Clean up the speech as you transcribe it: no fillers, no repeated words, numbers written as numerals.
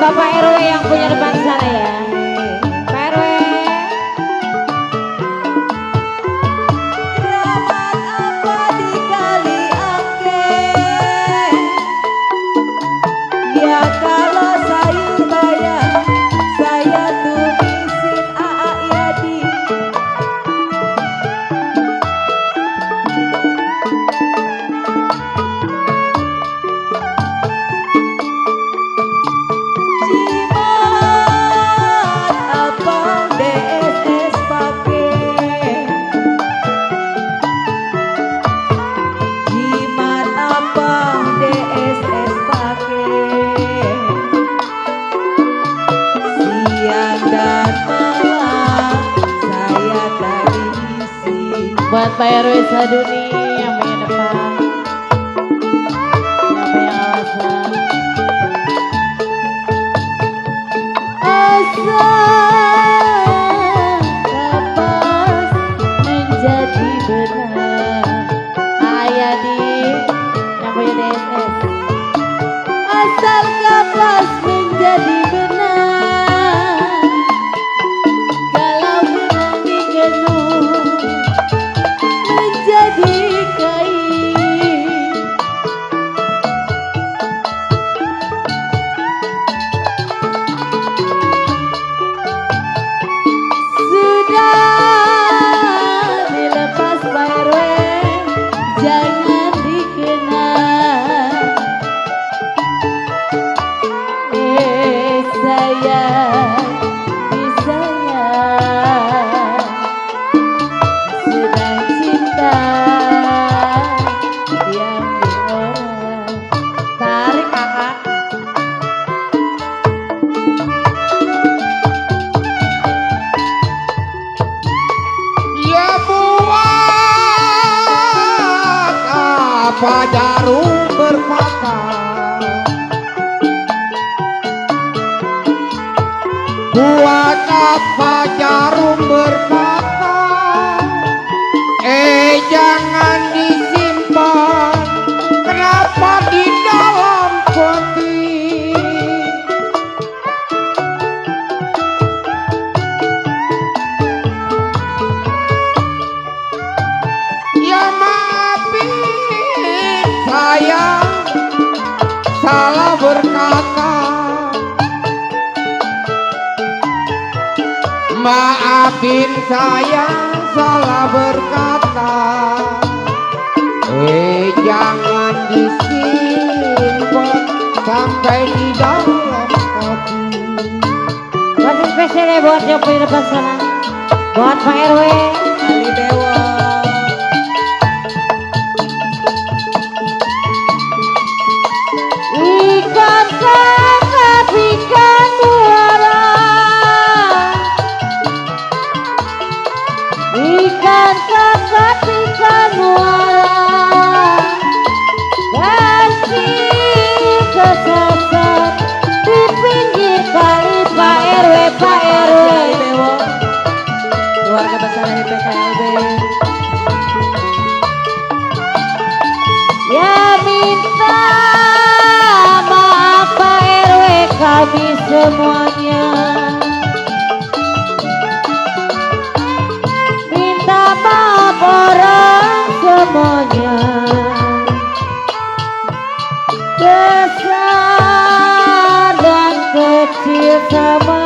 Bapak RW yang punya depan sana ya. Pak RW. Keramat apa di kali angke? Ya kalau sayur bayar, saya tumisin Aa Yadi. Jimat apa DSS pakai? Jimat apa DSS pakai? Siang dan malam saya tadi isi. Buat Pak RW Saduni yang punya depan. Yang punya kawasan. Asa kapas menjadi benar. Ayadi yang punya DSS. Asal kapas menjadi benar. Kalau benang digenung Menjadi kain. Sudah dilepas Pak RW, jangan dikenal. sayang bisanya sedang cinta diambil orang. Tarik kakak. Ya buat apa jarum berpakar? Buat apa jarum berpakar? Jangan disimpan. Kenapa di dalam peti? Ya maafin saya salah berkata. Maafin saya salah berkata. Jangan disimpan sampai di dalam hati. Buat spesial ya buat yang punya depan sana. Buat Pak RW. Ali Dewa. Ikan kakap ikan muara. Ikan kakap ikan muara. Kasih kesasar di pinggir kali Pak RW Pak RW. Ali Dewa. Keluarga besar dari PKLB. Ya minta maaf Pak RW kami semuanya. Minta maaf orang semuanya. Besar dan kecil sama